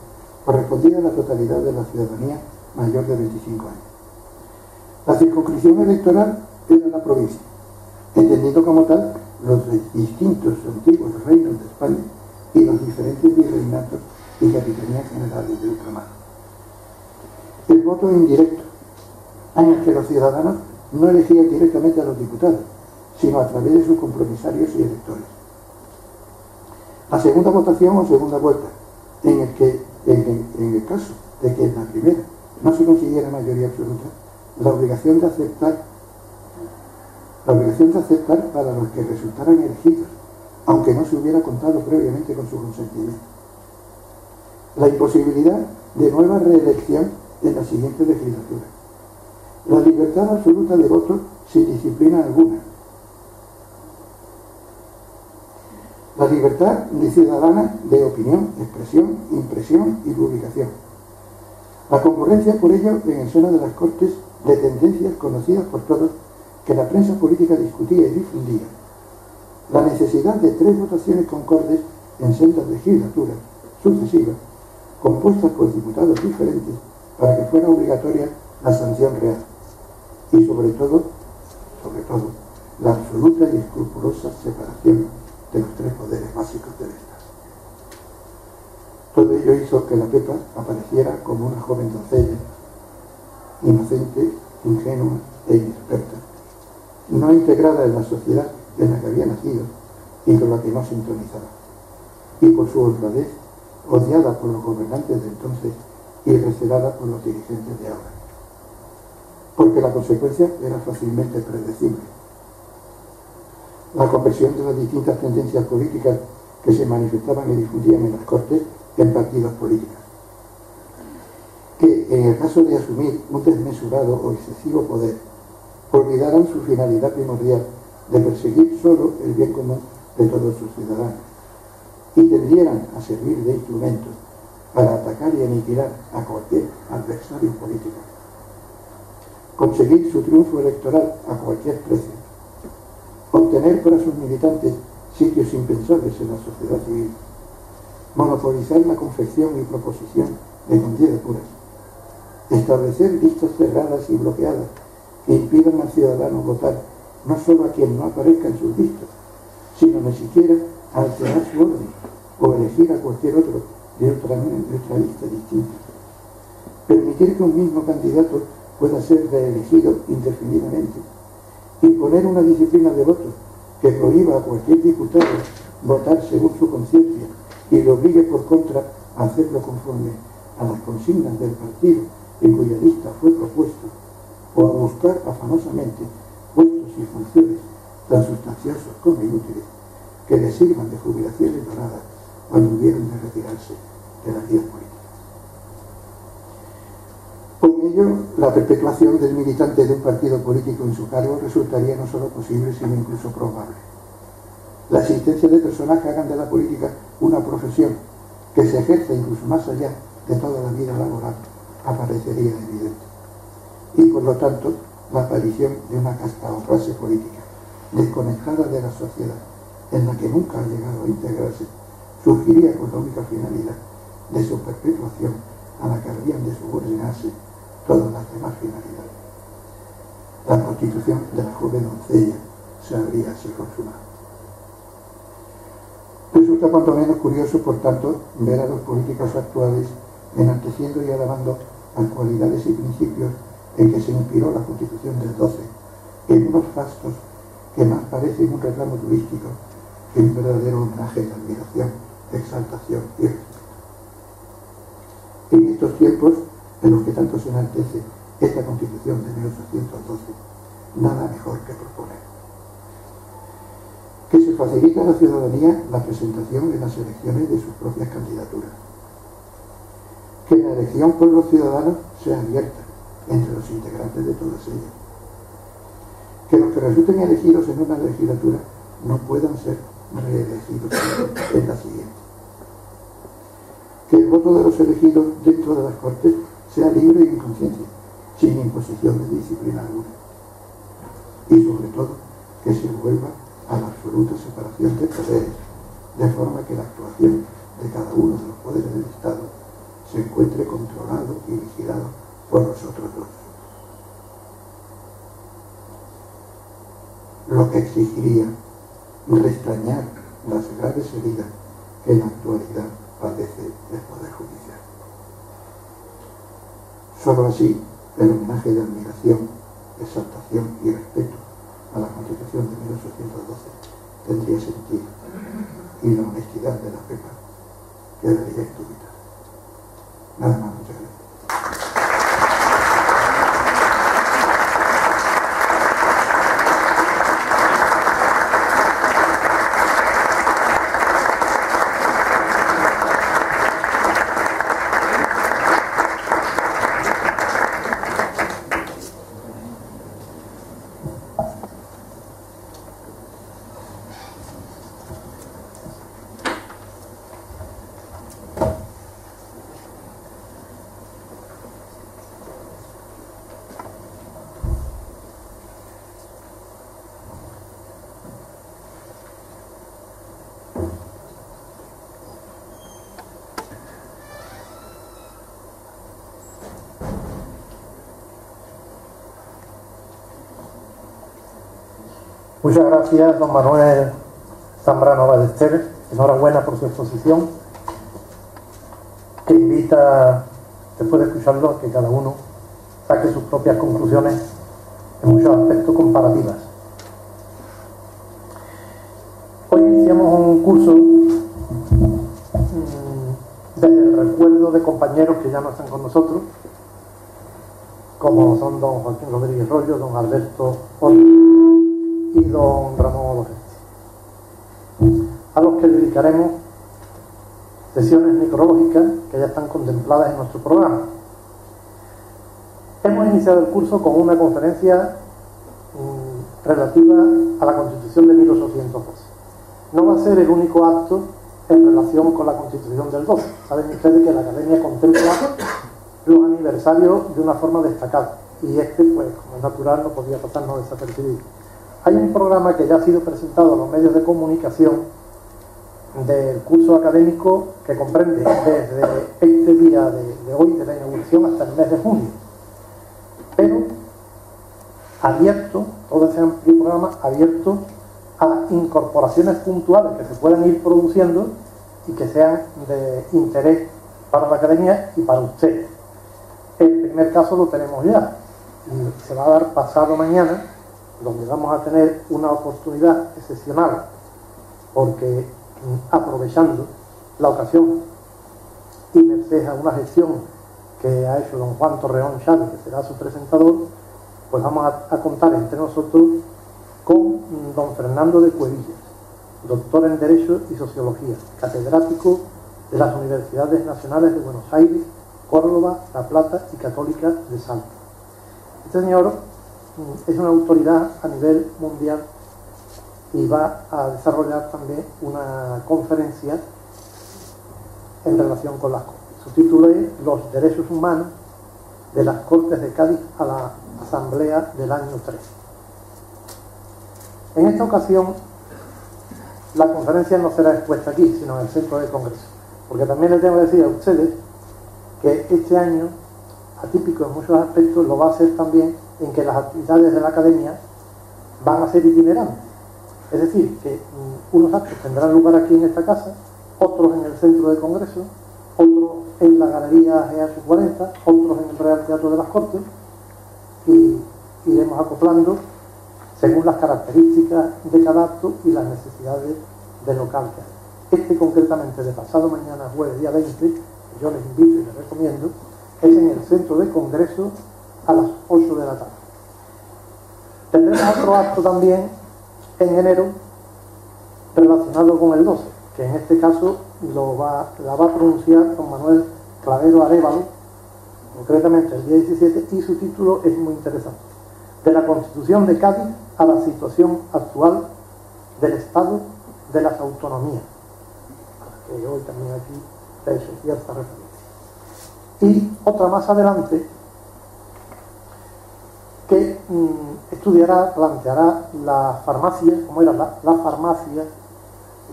correspondía a la totalidad de la ciudadanía mayor de 25 años. La circunscripción electoral era la provincia, entendiendo como tal los distintos antiguos reinos de España y los diferentes virreinatos y capitanías generales de ultramar. El voto indirecto, en el que los ciudadanos no elegían directamente a los diputados, sino a través de sus compromisarios y electores. La segunda votación o segunda vuelta, en el caso de que en la primera no se consiguiera mayoría absoluta, la obligación de aceptar para los que resultaran elegidos, aunque no se hubiera contado previamente con su consentimiento. La imposibilidad de nueva reelección en la siguiente legislatura. La libertad absoluta de voto sin disciplina alguna. La libertad de ciudadana de opinión, expresión, impresión y publicación. La concurrencia por ello en el seno de las Cortes de tendencias conocidas por todos que la prensa política discutía y difundía. La necesidad de 3 votaciones concordes en sendas legislaturas sucesivas, compuestas por diputados diferentes, para que fuera obligatoria la sanción real. Y sobre todo, la absoluta y escrupulosa separación de los 3 poderes básicos del Estado. Todo ello hizo que la Pepa apareciera como una joven doncella, inocente, ingenua e inexperta, no integrada en la sociedad en la que había nacido y con la que no sintonizaba, y por su honradez, odiada por los gobernantes de entonces y recelada por los dirigentes de ahora, porque la consecuencia era fácilmente predecible. La conversión de las distintas tendencias políticas que se manifestaban y difundían en las Cortes en partidos políticos, que en el caso de asumir un desmesurado o excesivo poder, olvidaran su finalidad primordial de perseguir solo el bien común de todos sus ciudadanos y tendieran a servir de instrumentos para atacar y aniquilar a cualquier adversario político, conseguir su triunfo electoral a cualquier precio, obtener para sus militantes sitios impensables en la sociedad civil, monopolizar la confección y proposición de candidaturas, establecer listas cerradas y bloqueadas que impidan al ciudadano votar no solo a quien no aparezca en sus listas, sino ni siquiera a alterar su orden o elegir a cualquier otro de otra lista distinta. Permitir que un mismo candidato pueda ser reelegido indefinidamente. Imponer una disciplina de voto que prohíba a cualquier diputado votar según su conciencia y lo obligue por contra a hacerlo conforme a las consignas del partido en cuya lista fue propuesto, o a buscar afanosamente puestos y funciones tan sustanciosos como inútiles que les sirvan de jubilaciones doradas cuando hubieran de retirarse de las vías políticas. Por ello, la perpetuación del militante de un partido político en su cargo resultaría no solo posible, sino incluso probable. La existencia de personas que hagan de la política una profesión que se ejerce incluso más allá de toda la vida laboral aparecería evidente. Y por lo tanto, la aparición de una casta o clase política desconectada de la sociedad, en la que nunca ha llegado a integrarse, surgiría con la única finalidad de su perpetuación, a la que habrían de subordinarse todas las demás finalidades. La prostitución de la joven doncella se habría así consumado. Resulta cuanto menos curioso, por tanto, ver a los políticos actuales enalteciendo y alabando las cualidades y principios en que se inspiró la Constitución del 12, en unos fastos que más parecen un reclamo turístico que un verdadero homenaje de admiración, exaltación y respeto. En estos tiempos en los que tanto se enaltece esta Constitución de 1812, nada mejor que proponer que se facilite a la ciudadanía la presentación en las elecciones de sus propias candidaturas, que la elección por los ciudadanos sea abierta entre los integrantes de todas ellas, que los que resulten elegidos en una legislatura no puedan ser reelegidos en la siguiente, que el voto de los elegidos dentro de las Cortes sea libre y en conciencia, sin imposición de disciplina alguna, y sobre todo que se vuelva a la absoluta separación de poderes, de forma que la actuación de cada uno de los poderes del Estado se encuentre controlado y vigilado por los otros dos. Lo que exigiría restañar las graves heridas que en la actualidad padece el Poder Judicial. Solo así el homenaje de admiración, exaltación y respeto a la Constitución de 1812 tendría sentido, y la honestidad de la pepa quedaría indubitada. Nada más, muchas gracias. Muchas gracias, don Manuel Zambrano Ballester. Enhorabuena por su exposición, que invita, después de escucharlo, a que cada uno saque sus propias conclusiones en muchos aspectos comparativas. Hoy iniciamos un curso desde el recuerdo de compañeros que ya no están con nosotros, como son don Joaquín Rodríguez Rollo, don Alberto Ortiz y don Ramón Lorenzi, a los que dedicaremos sesiones necrológicas que ya están contempladas en nuestro programa. Hemos iniciado el curso con una conferencia relativa a la Constitución de 1812. No va a ser el único acto en relación con la Constitución del 12. Saben ustedes que la Academia contempla los aniversarios de una forma destacada, y pues, como es natural, no podía pasarnos desapercibido. Hay un programa que ya ha sido presentado a los medios de comunicación del curso académico, que comprende desde este día de hoy, de la inauguración, hasta el mes de junio, pero abierto, todo ese amplio programa abierto a incorporaciones puntuales que se puedan ir produciendo y que sean de interés para la Academia y para ustedes. El primer caso lo tenemos ya, y se va a dar pasado mañana, donde vamos a tener una oportunidad excepcional, porque aprovechando la ocasión y merced gracias a una gestión que ha hecho don Juan Torreón Chávez, que será su presentador, pues vamos a contar entre nosotros con don Fernando de Cuevillas, doctor en Derecho y Sociología, catedrático de las Universidades Nacionales de Buenos Aires, Córdoba, La Plata y Católica de Salta. Este señor es una autoridad a nivel mundial y va a desarrollar también una conferencia en relación con las Cortes. Su título es Los Derechos Humanos de las Cortes de Cádiz a la Asamblea del año 3. En esta ocasión, la conferencia no será expuesta aquí, sino en el Centro de Congreso, porque también les tengo que decir a ustedes que este año, atípico en muchos aspectos, lo va a hacer también en que las actividades de la Academia van a ser itinerantes. Es decir, que unos actos tendrán lugar aquí en esta casa, otros en el Centro de Congreso, otros en la Galería GH40, otros en el Real Teatro de las Cortes, y iremos acoplando según las características de cada acto y las necesidades del local que hay. Este concretamente de pasado mañana, jueves día 20, que yo les invito y les recomiendo, es en el Centro de Congreso a las 8 de la tarde. Tendremos otro acto también en enero relacionado con el 12, que en este caso la va a pronunciar don Manuel Clavero Arévalo, concretamente el día 17, y su título es muy interesante: de la Constitución de Cádiz a la situación actual del Estado de las autonomías, a la que hoy también aquí he hecho cierta referencia. Y otra más adelante que planteará la farmacia, cómo era la farmacia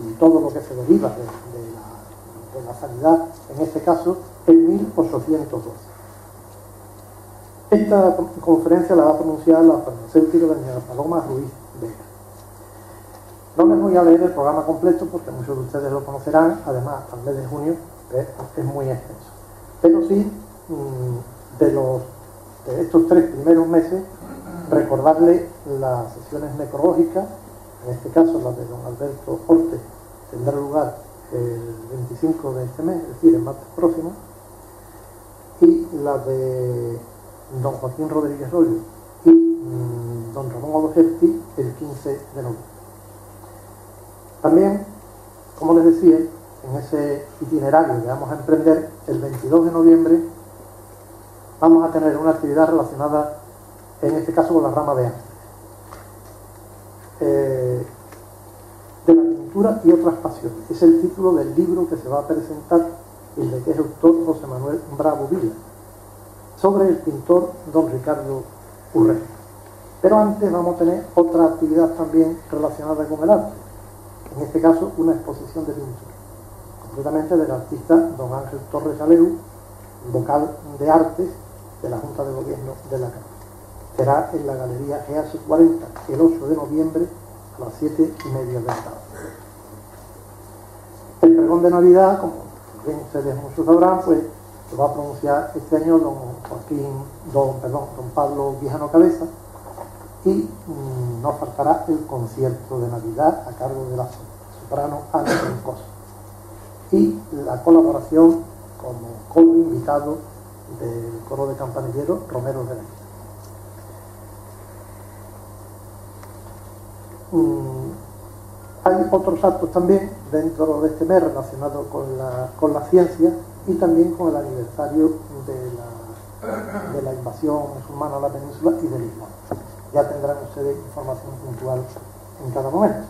y todo lo que se deriva de la sanidad, en este caso, en 1812. Esta conferencia la va a pronunciar la farmacéutica doña Paloma Ruiz Vega. No les voy a leer el programa completo porque muchos de ustedes lo conocerán, además hasta el mes de junio es muy extenso. Pero sí, de estos 3 primeros meses, recordarle las sesiones necrológicas, en este caso la de don Alberto Orte tendrá lugar el 25 de este mes, es decir, el martes próximo, y la de don Joaquín Rodríguez Rollo y don Ramón Odogerti el 15 de noviembre. También, como les decía, en ese itinerario que vamos a emprender, el 22 de noviembre vamos a tener una actividad relacionada, en este caso, con la rama de arte, de la pintura y otras pasiones. Es el título del libro que se va a presentar y de que es autor José Manuel Bravo Vila, sobre el pintor don Ricardo Urrego. Pero antes vamos a tener otra actividad también relacionada con el arte, en este caso una exposición de pintura, concretamente del artista don Ángel Torres Aleu, vocal de artes de la Junta de Gobierno de la Cámara. Será en la Galería GH40 el 8 de noviembre a las 7:30 de la tarde. El pregón de Navidad, como bien ustedes muchos sabrán, pues lo va a pronunciar este año don Pablo Guijano Cabeza, y no faltará el concierto de Navidad a cargo de la soprano Ana Troncoso y la colaboración como coro invitado del coro de campanilleros Romero de la Isla. Hay otros actos también dentro de este mes relacionados con la ciencia y también con el aniversario de la invasión musulmana a la península y del Islam. Ya tendrán ustedes información puntual en cada momento.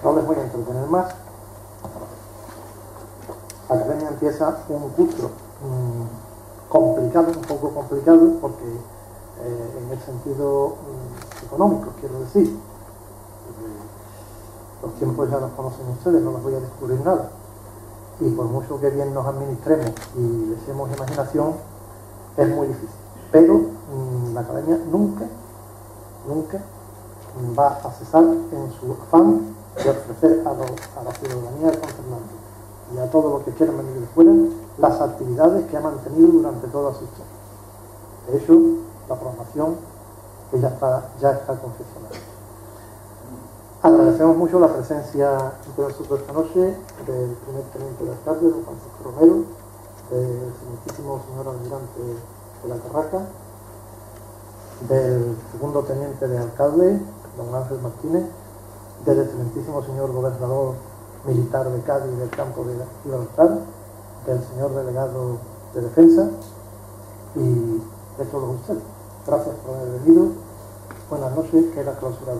No les voy a entretener más. La Academia empieza un curso complicado, un poco complicado, porque en el sentido económico, quiero decir, los tiempos ya los conocen ustedes, no les voy a descubrir nada, y por mucho que bien nos administremos y le echemos imaginación, es muy difícil. Pero la Academia nunca va a cesar en su afán de ofrecer a la ciudadanía de San Fernando y a todos los que quieran venir de fuera las actividades que ha mantenido durante toda su historia. De hecho, la programación que ya está confeccionada. Agradecemos mucho la presencia de nosotros esta noche del primer teniente de alcalde, don Francisco Romero, excelentísimo señor almirante de la Carraca, del segundo teniente de alcalde, don Ángel Martínez, del excelentísimo señor gobernador militar de Cádiz y del campo de Gibraltar, del señor delegado de defensa y de todos ustedes. Gracias por haber venido. Buenas noches, que la clausura.